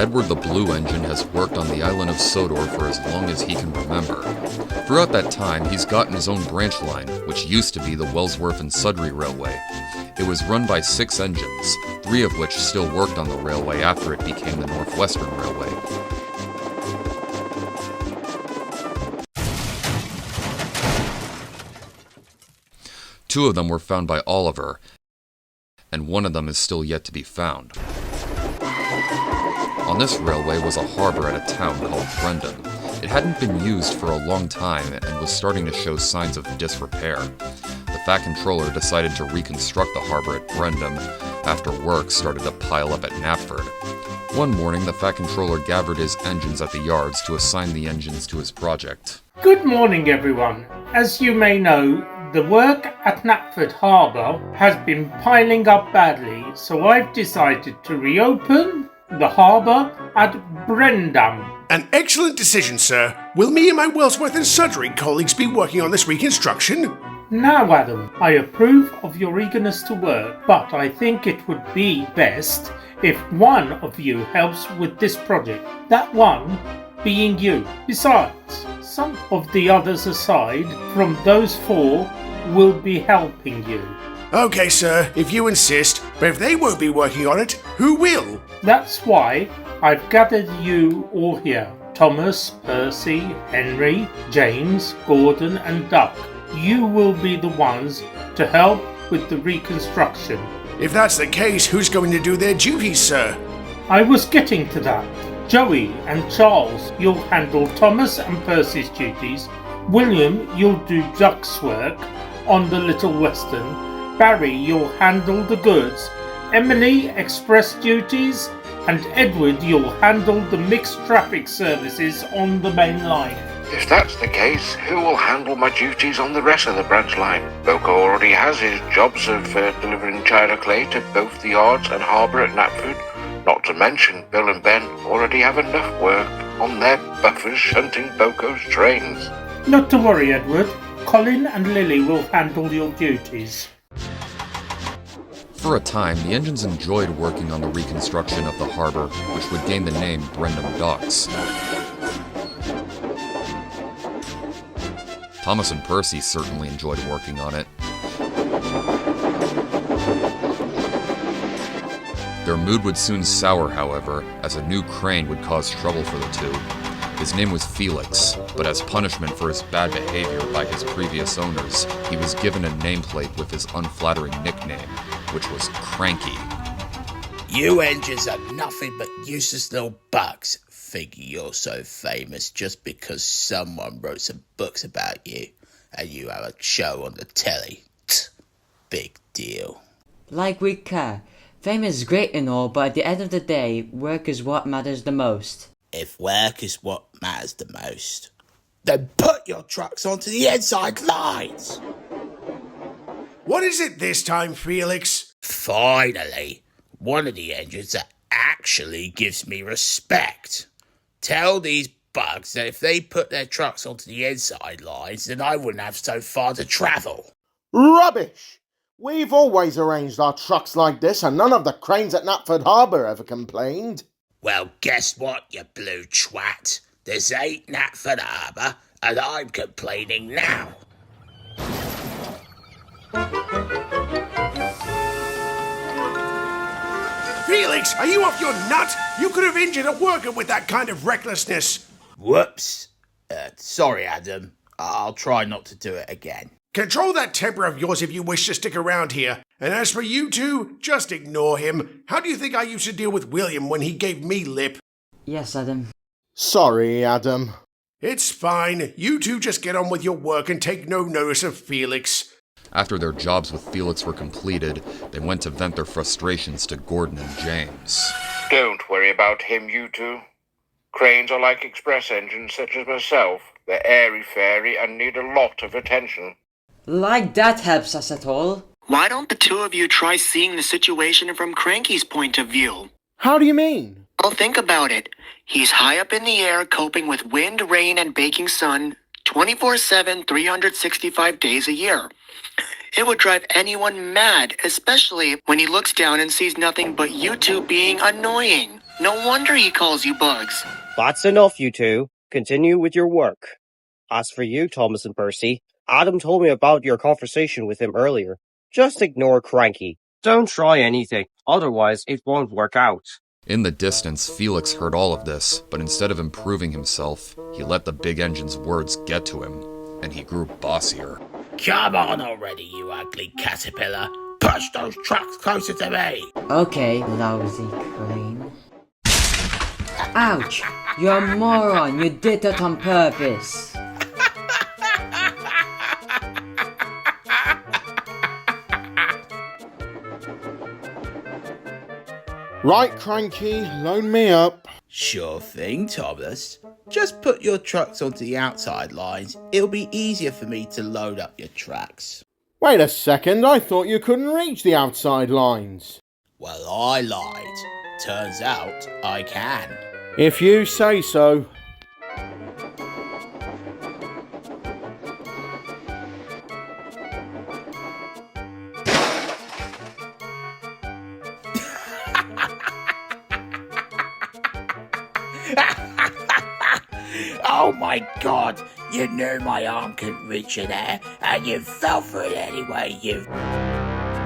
Edward the Blue Engine has worked on the island of Sodor for as long as he can remember. Throughout that time, he's gotten his own branch line, which used to be the Wellsworth and Sudbury Railway. It was run by 6 engines, 3 of which still worked on the railway after it became the Northwestern Railway. Two of them were found by Oliver, and one of them is still yet to be found. On this railway was a harbor at a town called Brendan. It hadn't been used for a long time and was starting to show signs of disrepair. The Fat Controller decided to reconstruct the harbor at Brendan after work started to pile up at Knapford. One morning, the Fat Controller gathered his engines at the yards to assign the engines to his project. Good morning, everyone. As you may know, the work at Knapford Harbour has been piling up badly, so I've decided to reopen the harbour at Brendan. An excellent decision, sir. Will me and my Wellsworth and Sudbury colleagues be working on this reconstruction? Now, Adam, I approve of your eagerness to work, but I think it would be best if one of you helps with this project. That one being you. Besides, some of the others aside from those 4 will be helping you. Okay, sir, if you insist, but if they won't be working on it, who will? That's why I've gathered you all here. Thomas, Percy, Henry, James, Gordon and Duck. You will be the ones to help with the reconstruction. If that's the case, who's going to do their duties, sir? I was getting to that. Joey and Charles, you'll handle Thomas and Percy's duties. William, you'll do Duck's work on the Little Western. Barry, you'll handle the goods. Emily, express duties. And Edward, you'll handle the mixed traffic services on the main line. If that's the case, who will handle my duties on the rest of the branch line? Boko already has his jobs of delivering China clay to both the yards and harbour at Knapford. Not to mention, Bill and Ben already have enough work on their buffers shunting Boko's trains. Not to worry, Edward. Colin and Lily will handle your duties. For a time, the engines enjoyed working on the reconstruction of the harbor, which would gain the name Brendan Docks. Thomas and Percy certainly enjoyed working on it. Their mood would soon sour, however, as a new crane would cause trouble for the two. His name was Felix, but as punishment for his bad behavior by his previous owners, he was given a nameplate with his unflattering nickname, which was Cranky. You engines are nothing but useless little bugs. Think you're so famous just because someone wrote some books about you and you have a show on the telly. Big deal. Like we care. Fame is great and all, but at the end of the day, work is what matters the most. If work is what matters the most, then put your trucks onto the inside lines. What is it this time, Felix? Finally, one of the engines that actually gives me respect. Tell these bugs that if they put their trucks onto the inside lines, then I wouldn't have so far to travel. Rubbish! We've always arranged our trucks like this, and none of the cranes at Knapford Harbour ever complained. Well, guess what, you blue twat? This ain't Knapford Harbour, and I'm complaining now. Felix, are you off your nut? You could have injured a worker with that kind of recklessness. Whoops. Sorry, Adam. I'll try not to do it again. Control that temper of yours if you wish to stick around here. And as for you two, just ignore him. How do you think I used to deal with William when he gave me lip? Yes, Adam. Sorry, Adam. It's fine. You two just get on with your work and take no notice of Felix. After their jobs with Felix were completed, they went to vent their frustrations to Gordon and James. Don't worry about him, you two. Cranes are like express engines such as myself. They're airy-fairy and need a lot of attention. Like that helps us at all. Why don't the two of you try seeing the situation from Cranky's point of view? How do you mean? Well, think about it. He's high up in the air coping with wind, rain, and baking sun 24/7, 365 days a year. It would drive anyone mad, especially when he looks down and sees nothing but you two being annoying. No wonder he calls you bugs. That's enough, you two. Continue with your work. As for you, Thomas and Percy, Adam told me about your conversation with him earlier. Just ignore Cranky. Don't try anything, otherwise it won't work out. In the distance, Felix heard all of this, but instead of improving himself, he let the big engine's words get to him, and he grew bossier. Come on already, you ugly caterpillar. Push those trucks closer to me. Okay, lousy crane. Ouch! You're a moron! You did that on purpose! Right, Cranky, loan me up. Sure thing, Thomas. Just put your trucks onto the outside lines. It'll be easier for me to load up your tracks. Wait a second, I thought you couldn't reach the outside lines. Well, I lied. Turns out I can. If you say so. Oh my god, you knew my arm couldn't reach you there, and you fell for it anyway, you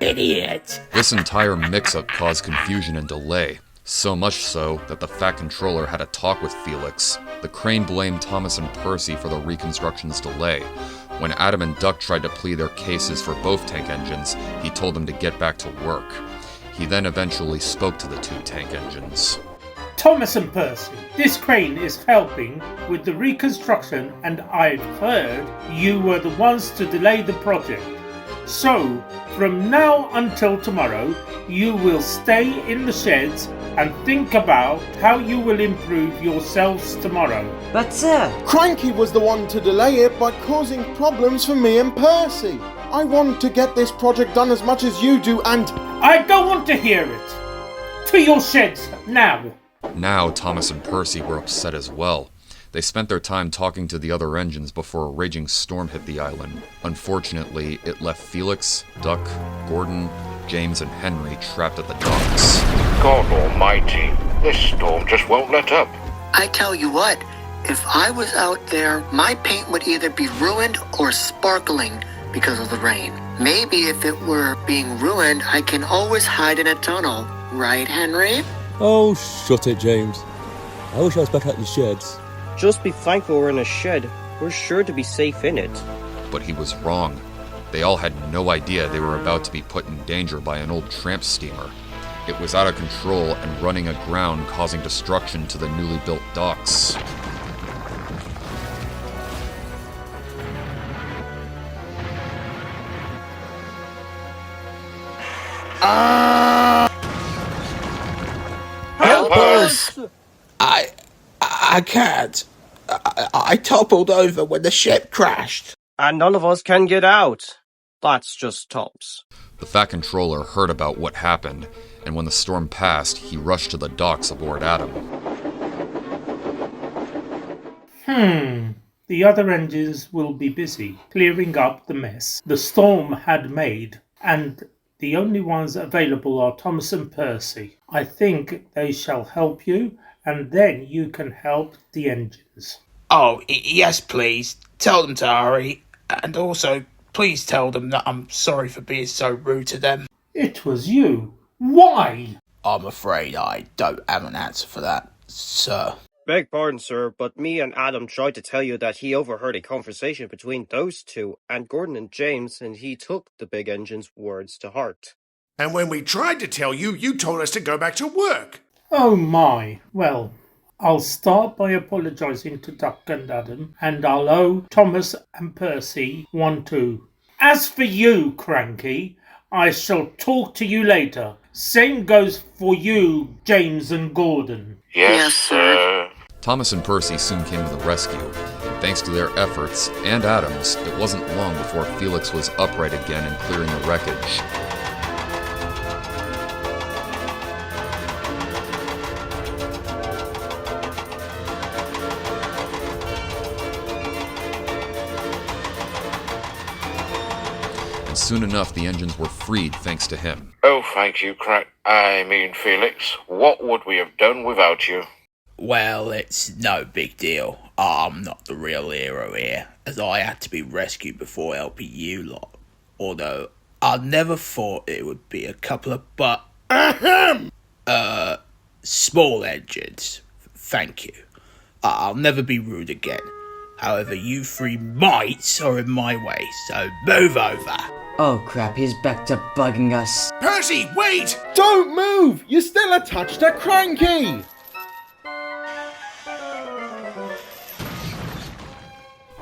idiot. This entire mix-up caused confusion and delay, so much so that the Fat Controller had a talk with Felix. The Crane blamed Thomas and Percy for the reconstruction's delay. When Adam and Duck tried to plead their cases for both tank engines, he told them to get back to work. He then eventually spoke to the two tank engines. Thomas and Percy, this crane is helping with the reconstruction, and I've heard you were the ones to delay the project. So, from now until tomorrow, you will stay in the sheds and think about how you will improve yourselves tomorrow. But sir! Cranky was the one to delay it by causing problems for me and Percy. I want to get this project done as much as you do, and I don't want to hear it! To your sheds, now! Now, Thomas and Percy were upset as well. They spent their time talking to the other engines before a raging storm hit the island. Unfortunately, it left Felix, Duck, Gordon, James, and Henry trapped at the docks. God almighty, this storm just won't let up. I tell you what, if I was out there, my paint would either be ruined or sparkling because of the rain. Maybe if it were being ruined, I can always hide in a tunnel. Right, Henry? Oh, shut it, James. I wish I was back at the sheds. Just be thankful we're in a shed. We're sure to be safe in it. But he was wrong. They all had no idea they were about to be put in danger by an old tramp steamer. It was out of control and running aground, causing destruction to the newly built docks. Help us! I can't. I toppled over when the ship crashed. And none of us can get out. That's just tops. The Fat Controller heard about what happened, and when the storm passed, he rushed to the docks aboard Adam. The other engines will be busy clearing up the mess the storm had made, and the only ones available are Thomas and Percy. I think they shall help you, and then you can help the engines. Oh, yes, please. Tell them to hurry. And also, please tell them that I'm sorry for being so rude to them. It was you. Why? I'm afraid I don't have an answer for that, sir. Beg pardon, sir, but me and Adam tried to tell you that he overheard a conversation between those two and Gordon and James, and he took the big engine's words to heart. And when we tried to tell you, you told us to go back to work. Oh my. Well, I'll start by apologising to Duck and Adam, and I'll owe Thomas and Percy one too. As for you, Cranky, I shall talk to you later. Same goes for you, James and Gordon. Yes, sir. Thomas and Percy soon came to the rescue, and thanks to their efforts, and Adam's, it wasn't long before Felix was upright again and clearing the wreckage. And soon enough the engines were freed thanks to him. Oh, thank you, Felix. What would we have done without you? Well, it's no big deal. I'm not the real hero here, as I had to be rescued before helping you lot. Although, I never thought it would be a couple of small engines. Thank you. I'll never be rude again. However, you three mites are in my way, so move over. Oh crap, he's back to bugging us. Percy, wait! Don't move! You're still attached to Cranky!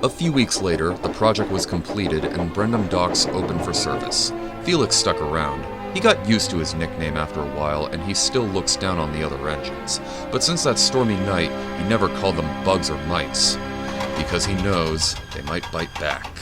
A few weeks later, the project was completed and Brendam Docks opened for service. Felix stuck around. He got used to his nickname after a while, and he still looks down on the other engines. But since that stormy night, he never called them bugs or mites, because he knows they might bite back.